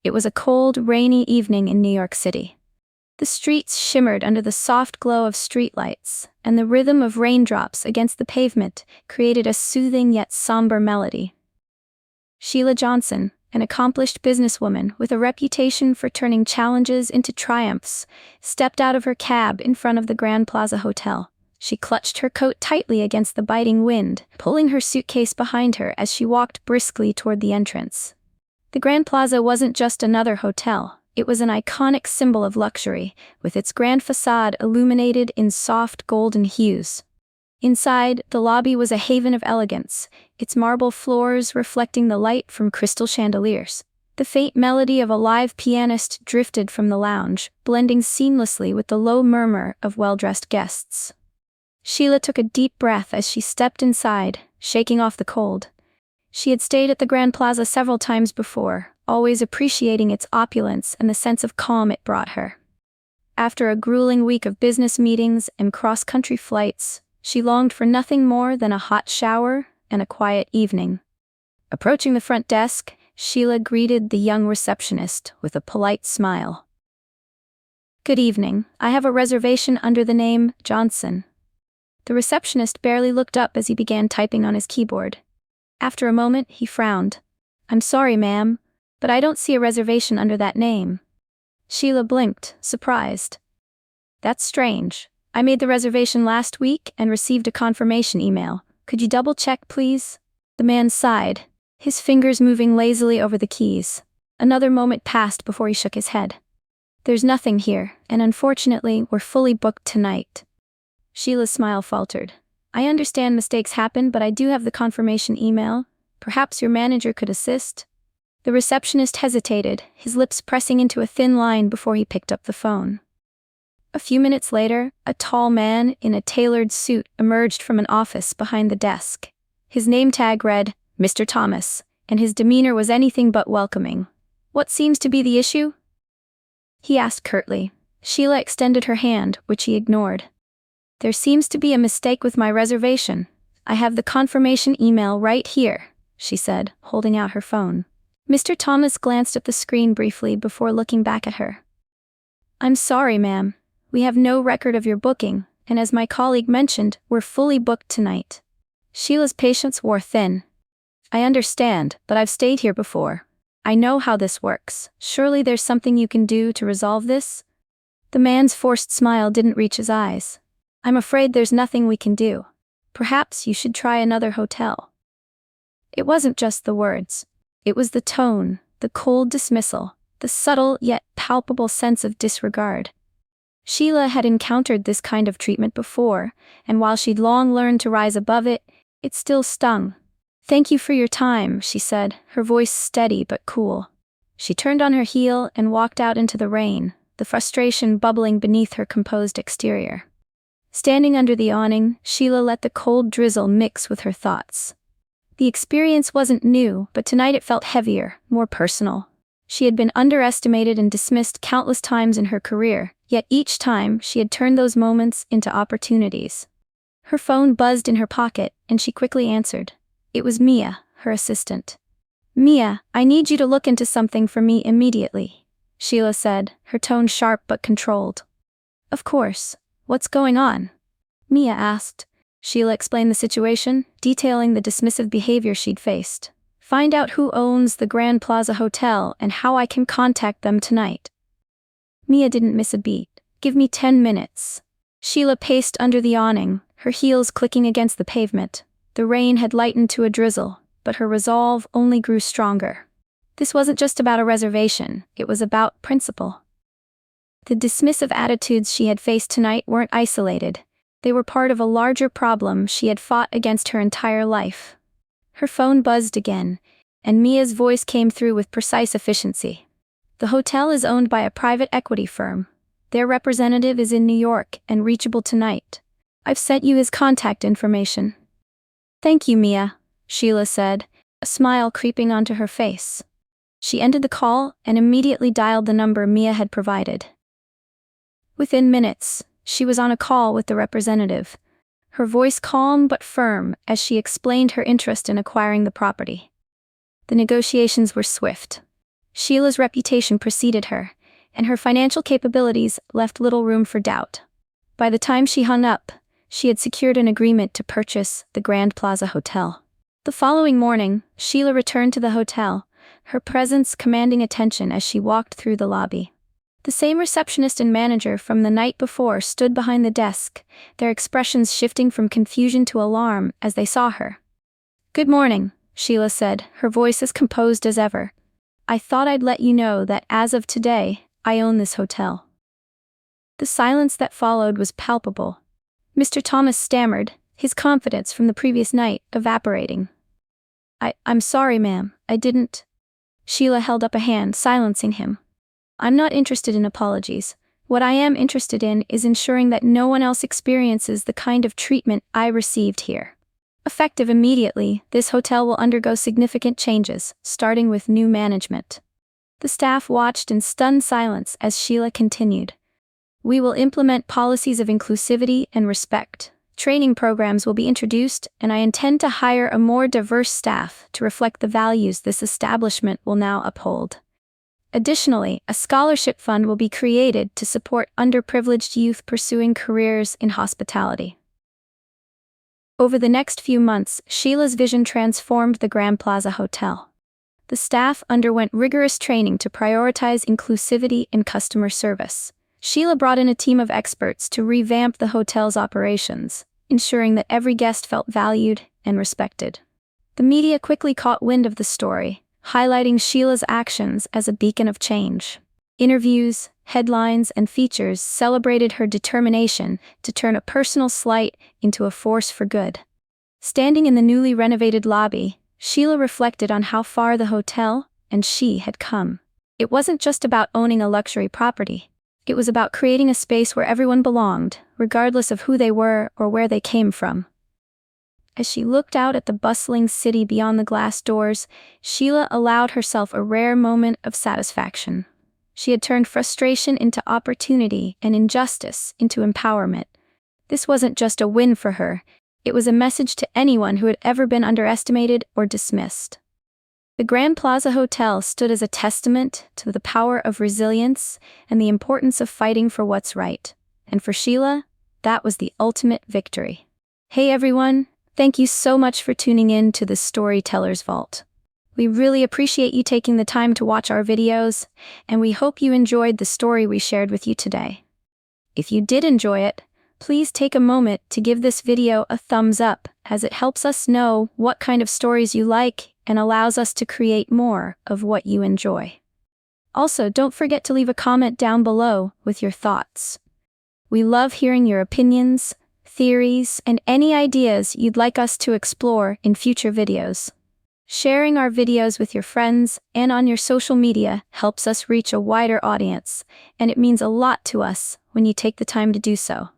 It was a cold, rainy evening in New York City. The streets shimmered under the soft glow of streetlights, and the rhythm of raindrops against the pavement created a soothing yet somber melody. Sheila Johnson, an accomplished businesswoman with a reputation for turning challenges into triumphs, stepped out of her cab in front of the Grand Plaza Hotel. She clutched her coat tightly against the biting wind, pulling her suitcase behind her as she walked briskly toward the entrance. The Grand Plaza wasn't just another hotel. It was an iconic symbol of luxury, with its grand facade illuminated in soft golden hues. Inside, the lobby was a haven of elegance, its marble floors reflecting the light from crystal chandeliers. The faint melody of a live pianist drifted from the lounge, blending seamlessly with the low murmur of well-dressed guests. Sheila took a deep breath as she stepped inside, shaking off the cold. She had stayed at the Grand Plaza several times before, always appreciating its opulence and the sense of calm it brought her. After a grueling week of business meetings and cross-country flights, she longed for nothing more than a hot shower and a quiet evening. Approaching the front desk, Sheila greeted the young receptionist with a polite smile. "Good evening. I have a reservation under the name Johnson." The receptionist barely looked up as he began typing on his keyboard. After a moment, he frowned. "I'm sorry, ma'am, but I don't see a reservation under that name." Sheila blinked, surprised. "That's strange. I made the reservation last week and received a confirmation email. Could you double-check, please?" The man sighed, his fingers moving lazily over the keys. Another moment passed before he shook his head. "There's nothing here, and unfortunately, we're fully booked tonight." Sheila's smile faltered. "I understand mistakes happen, but I do have the confirmation email. Perhaps your manager could assist?" The receptionist hesitated, his lips pressing into a thin line before he picked up the phone. A few minutes later, a tall man in a tailored suit emerged from an office behind the desk. His name tag read, Mr. Thomas, and his demeanor was anything but welcoming. "What seems to be the issue?" he asked curtly. Sheila extended her hand, which he ignored. "There seems to be a mistake with my reservation. I have the confirmation email right here," she said, holding out her phone. Mr. Thomas glanced at the screen briefly before looking back at her. "I'm sorry, ma'am. We have no record of your booking, and as my colleague mentioned, we're fully booked tonight." Sheila's patience wore thin. "I understand, but I've stayed here before. I know how this works. Surely there's something you can do to resolve this?" The man's forced smile didn't reach his eyes. "I'm afraid there's nothing we can do. Perhaps you should try another hotel." It wasn't just the words. It was the tone, the cold dismissal, the subtle yet palpable sense of disregard. Sheila had encountered this kind of treatment before, and while she'd long learned to rise above it, it still stung. "Thank you for your time," she said, her voice steady but cool. She turned on her heel and walked out into the rain, the frustration bubbling beneath her composed exterior. Standing under the awning, Sheila let the cold drizzle mix with her thoughts. The experience wasn't new, but tonight it felt heavier, more personal. She had been underestimated and dismissed countless times in her career, yet each time she had turned those moments into opportunities. Her phone buzzed in her pocket, and she quickly answered. It was Mia, her assistant. "Mia, I need you to look into something for me immediately," Sheila said, her tone sharp but controlled. "Of course. What's going on?" Mia asked. Sheila explained the situation, detailing the dismissive behavior she'd faced. "Find out who owns the Grand Plaza Hotel and how I can contact them tonight." Mia didn't miss a beat. "Give me 10 minutes. Sheila paced under the awning, her heels clicking against the pavement. The rain had lightened to a drizzle, but her resolve only grew stronger. This wasn't just about a reservation, it was about principle. The dismissive attitudes she had faced tonight weren't isolated. They were part of a larger problem she had fought against her entire life. Her phone buzzed again, and Mia's voice came through with precise efficiency. "The hotel is owned by a private equity firm. Their representative is in New York and reachable tonight. I've sent you his contact information." "Thank you, Mia," Sheila said, a smile creeping onto her face. She ended the call and immediately dialed the number Mia had provided. Within minutes, she was on a call with the representative, her voice calm but firm as she explained her interest in acquiring the property. The negotiations were swift. Sheila's reputation preceded her, and her financial capabilities left little room for doubt. By the time she hung up, she had secured an agreement to purchase the Grand Plaza Hotel. The following morning, Sheila returned to the hotel, her presence commanding attention as she walked through the lobby. The same receptionist and manager from the night before stood behind the desk, their expressions shifting from confusion to alarm as they saw her. "Good morning," Sheila said, her voice as composed as ever. "I thought I'd let you know that as of today, I own this hotel." The silence that followed was palpable. Mr. Thomas stammered, his confidence from the previous night evaporating. I'm sorry, ma'am, I didn't." Sheila held up a hand, silencing him. "I'm not interested in apologies. What I am interested in is ensuring that no one else experiences the kind of treatment I received here. Effective immediately, this hotel will undergo significant changes, starting with new management." The staff watched in stunned silence as Sheila continued. "We will implement policies of inclusivity and respect. Training programs will be introduced, and I intend to hire a more diverse staff to reflect the values this establishment will now uphold. Additionally, a scholarship fund will be created to support underprivileged youth pursuing careers in hospitality." Over the next few months, Sheila's vision transformed the Grand Plaza Hotel. The staff underwent rigorous training to prioritize inclusivity and customer service. Sheila brought in a team of experts to revamp the hotel's operations, ensuring that every guest felt valued and respected. The media quickly caught wind of the story, highlighting Sheila's actions as a beacon of change. Interviews, headlines, and features celebrated her determination to turn a personal slight into a force for good. Standing in the newly renovated lobby, Sheila reflected on how far the hotel and she had come. It wasn't just about owning a luxury property. It was about creating a space where everyone belonged, regardless of who they were or where they came from. As she looked out at the bustling city beyond the glass doors, Sheila allowed herself a rare moment of satisfaction. She had turned frustration into opportunity and injustice into empowerment. This wasn't just a win for her, it was a message to anyone who had ever been underestimated or dismissed. The Grand Plaza Hotel stood as a testament to the power of resilience and the importance of fighting for what's right. And for Sheila, that was the ultimate victory. Hey everyone, thank you so much for tuning in to the Storyteller's Vault. We really appreciate you taking the time to watch our videos, and we hope you enjoyed the story we shared with you today. If you did enjoy it, please take a moment to give this video a thumbs up, as it helps us know what kind of stories you like and allows us to create more of what you enjoy. Also, don't forget to leave a comment down below with your thoughts. We love hearing your opinions, theories, and any ideas you'd like us to explore in future videos. Sharing our videos with your friends and on your social media helps us reach a wider audience, and it means a lot to us when you take the time to do so.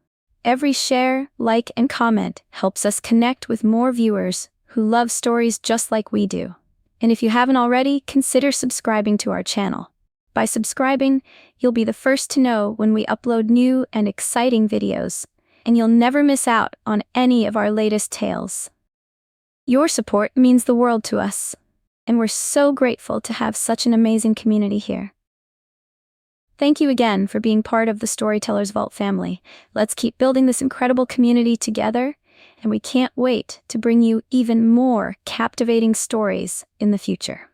Every share, like, and comment helps us connect with more viewers who love stories just like we do. And if you haven't already, consider subscribing to our channel. By subscribing, you'll be the first to know when we upload new and exciting videos, and you'll never miss out on any of our latest tales. Your support means the world to us, and we're so grateful to have such an amazing community here. Thank you again for being part of the Storyteller's Vault family. Let's keep building this incredible community together, and we can't wait to bring you even more captivating stories in the future.